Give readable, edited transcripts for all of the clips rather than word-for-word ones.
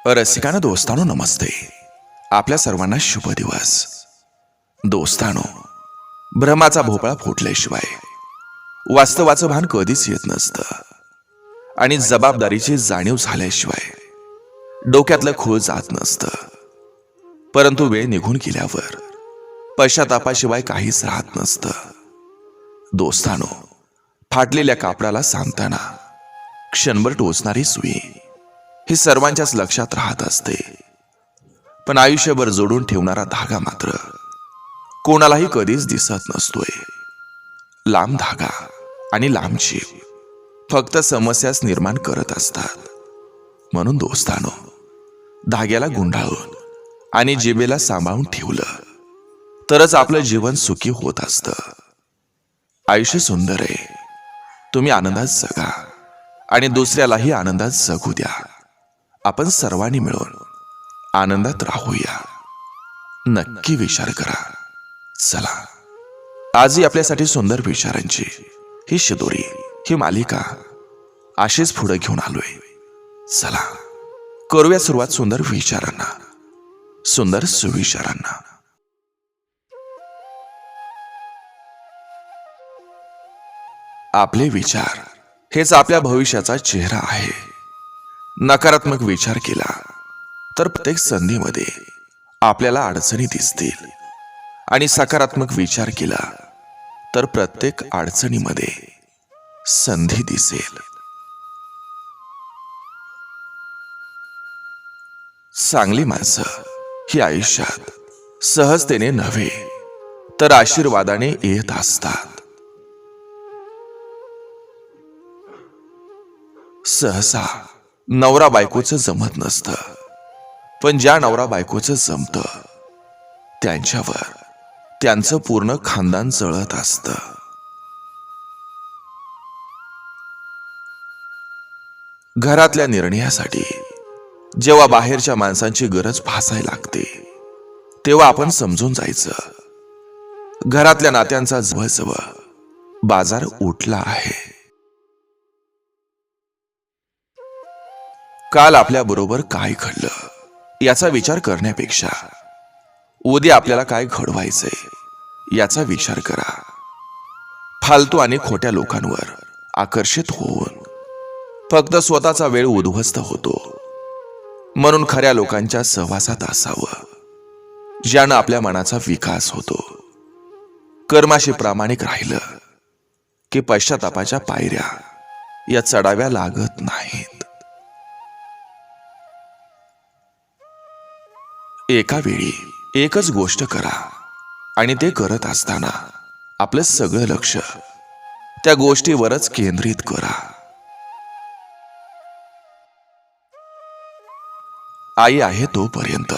रसिकांनो, दोस्तानो, नमस्ते. आपल्या सर्वांना शुभ दिवस. दोस्तानो, भ्रमाचा भोपळा फुटल्याशिवाय वास्तवाचं भान कधीच येत नसतं आणि जबाबदारीची जाणीव झाल्याशिवाय डोक्यातलं खूळ जात नसतं. परंतु वेळ निघून गेल्यावर पश्चातापाशिवाय काहीच राहत नसतं. दोस्तानो, फाटलेल्या कापडाला सांगताना क्षणभर टोचणारी सुई ही सर्वांच्याच लक्षात राहत असते, पण आयुष्यभर जोडून ठेवणारा धागा मात्र कोणालाही कधीच दिसत नसतोय. लांब धागा आणि लांब जीव फक्त समस्याच निर्माण करत असतात. म्हणून दोस्तानो, धाग्याला गुंडाळून आणि जिभेला सांभाळून ठेवलं तरच आपलं जीवन सुखी होत असतं. आयुष्य सुंदर आहे, तुम्ही आनंदात जगा आणि दुसऱ्यालाही आनंदात जगू द्या. आपण सर्वांनी मिळून आनंदात राहूया. नक्की विचार करा. चला, आजही आपल्यासाठी सुंदर विचारांची ही शिदोरी, ही मालिका अशीच पुढे घेऊन आलोय. चला, करूया सुरुवात सुंदर विचारांना, सुंदर सुविचारांना. आपले विचार हेच आपल्या भविष्याचा चेहरा आहे. नकारात्मक विचार केला तर प्रत्येक संधीमध्ये आपल्याला अडचणी दिसतील आणि सकारात्मक विचार केला तर प्रत्येक अडचणीमध्ये संधी दिसेल. चांगली माणसं ही आयुष्यात सहजतेने नव्हे तर आशीर्वादाने येत असतात. सहसा नवरा बायकोचं जमत नसतं, पण ज्या नवरा बायकोचं जमतं त्यांच्यावर त्यांचं पूर्ण खानदान जळत असतं. घरातल्या निर्णयासाठी जेव्हा बाहेरच्या माणसांची गरज भासायला लागते तेव्हा आपण समजून जायचं, घरातल्या नात्यांचा जवळजवळ बाजार उठला आहे. काल आपल्या बरोबर काय घडलं याचा विचार करण्यापेक्षा उद्या आपल्याला काय घडवायचंय याचा विचार करा. फालतू आणि खोट्या लोकांवर आकर्षित होऊन फक्त स्वतःचा वेळ उद्ध्वस्त होतो. म्हणून खऱ्या लोकांच्या सहवासात असावं, ज्यानं आपल्या मनाचा विकास होतो. कर्माशी प्रामाणिक राहिलं की पश्चातापाच्या पायऱ्या या चढाव्या लागत नाहीत. एका वेळी एकच गोष्ट करा आणि ते करत असताना आपलं सगळं लक्ष त्या गोष्टीवरच केंद्रित करा. आई आहे तोपर्यंत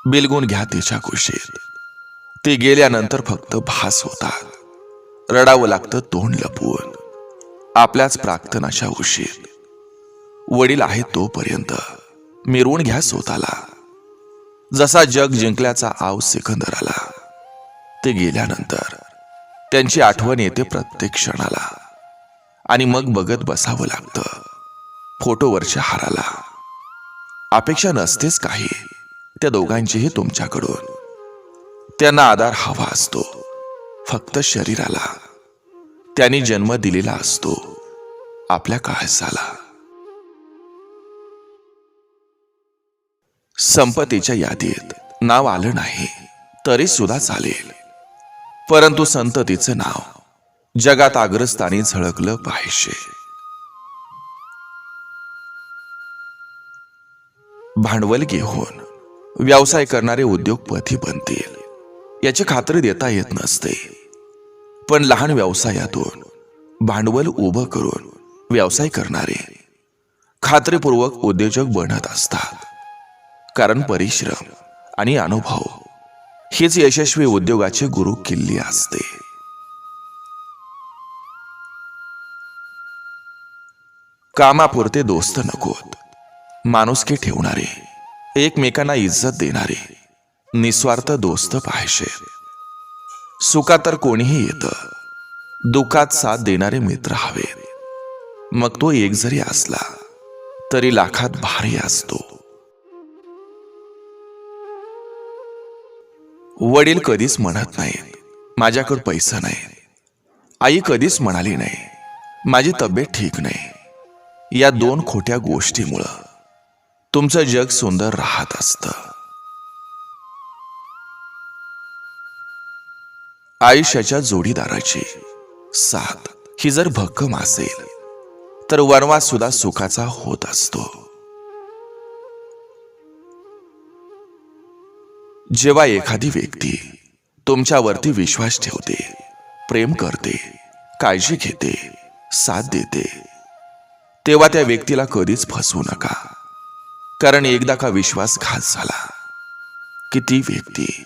बिलगून घ्या तिच्या कुशीत. ती गेल्यानंतर फक्त भास होतात. रडावं लागतं तोंड लपवून आपल्याच प्रार्थनाच्या उशीत. वडील आहे तोपर्यंत मिरवून घ्या स्वतःला. जसा जग जिंकल्याचा आव सिकंदराला, ते गेल्यानंतर त्यांची आठवण येते प्रत्येक क्षणाला. आणि मग बघत बसावं लागतं फोटोवरच्या हाराला. अपेक्षा नसतेच काही त्या दोघांचीही तुमच्याकडून. त्यांना आधार हवा असतो फक्त शरीराला. त्यांनी जन्म दिलेला असतो आपल्या काळजाला. संपत्तीच्या यादीत नाव आलं नाही तरी सुद्धा चालेल, परंतु संततीचं नाव जगात अग्रस्थानी झळकलं पाहिजे. भांडवल घेऊन व्यवसाय करणारे उद्योगपती बनतील याची खात्री देता येत नसते, पण लहान व्यवसायातून भांडवल उभं करून व्यवसाय करणारे खात्रीपूर्वक उद्योजक बनत असतात. कारण परिश्रम आणि अनुभव हीच यशस्वी उद्योगाची गुरु किल्ली असते. कामापुरते दोस्त नकोत, माणुसकी ठेवणारे, एकमेकांना इज्जत देणारे निस्वार्थ दोस्त पाहिजे. सुखात तर कोणीही येतं, दुःखात साथ देणारे मित्र हवेत. मग तो एक जरी असला तरी लाखात भारी असतो. वडील कधीच म्हणत नाहीत माझ्याकडे पैसा नाही. आई कधीच म्हणाली नाही माझी तब्येत ठीक नाही. या दोन खोट्या गोष्टीमुळं तुमचं जग सुंदर राहत असतं. आयुष्याच्या जोडीदाराची साथ ही जर भक्कम असेल तर वनवास सुद्धा सुखाचा होत असतो. जेव्हा एखादी व्यक्ती तुमच्यावरती विश्वास ठेवते, प्रेम करते, काळजी घेते, साथ देते, तेव्हा त्या व्यक्तीला कधीच फसवू नका. कारण एकदा का विश्वासघात झाला की ती व्यक्ती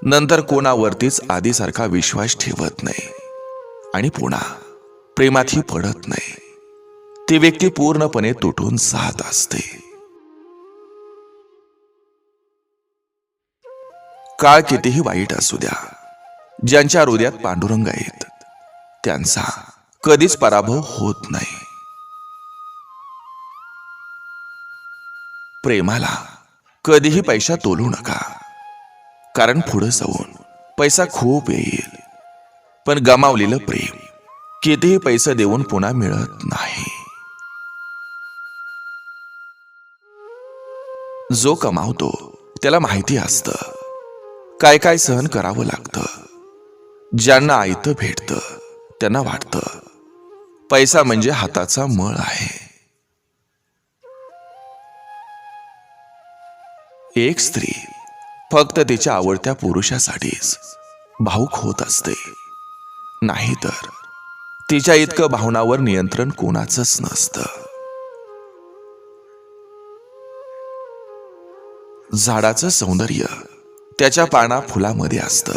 नंतर कोणावरतीच आधीसारखा विश्वास ठेवत नाही आणि पुन्हा प्रेमातही पडत नाही. ती व्यक्ती पूर्णपणे तुटून जात असते. काळ कितीही वाईट असू द्या, ज्यांच्या हृदयात पांडुरंग आहेत त्यांचा कधीच पराभव होत नाही. प्रेमाला कधीही पैसा तोलू नका, कारण पुढे जाऊन पैसा खूप येईल, पण गमावलेलं प्रेम कितीही पैसे देऊन पुन्हा मिळत नाही. जो कमावतो त्याला माहिती असतं काय काय सहन करावं लागतं. ज्यांना आयतं भेटतं त्यांना वाटतं पैसा म्हणजे हाताचा मळ आहे. एक स्त्री फक्त तिच्या आवडत्या पुरुषासाठीच भावुक होत असते, नाहीतर तिच्या इतकं भावनावर नियंत्रण कोणाचंच नसतं. झाडाचं सौंदर्य त्याच्या पाना फुलामध्ये असतं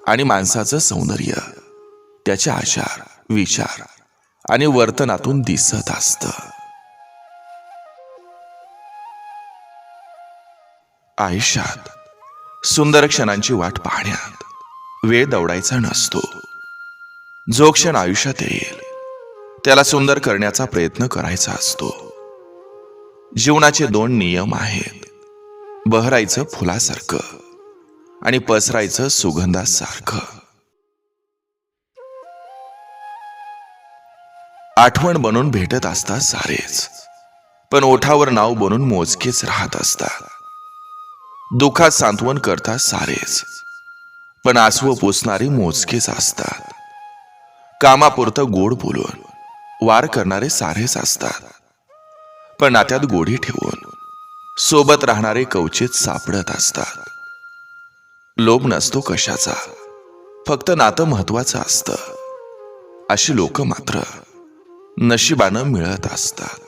आणि माणसाचं सौंदर्य त्याच्या आचार, विचार आणि वर्तनातून दिसत असतं. आयुष्यात सुंदर क्षणांची वाट पाहण्यात वेळ दौडायचा नसतो. जो क्षण आयुष्यात येईल त्याला सुंदर करण्याचा प्रयत्न करायचा असतो. जीवनाचे दोन नियम आहेत, बहरायचं फुलासारखं आणि पसरायचं सुगंधासारखं. आठवण बनून भेटत असतात सारेच, पण ओठावर नाव बनून मोजकेच राहत असतात. दुःखात सांत्वन करतात सारेच, पण आसवं पुसणारी मोजकेच असतात. कामापुरतं गोड बोलून वार करणारे सारेच असतात, पण नात्यात गोडी ठेवून सोबत राहणारे कवचित सापडत असतात. लोभ नसतो कशाचा, फक्त नातं महत्वाचं असतं. अशी लोक मात्र नशिबानं मिळत असतात.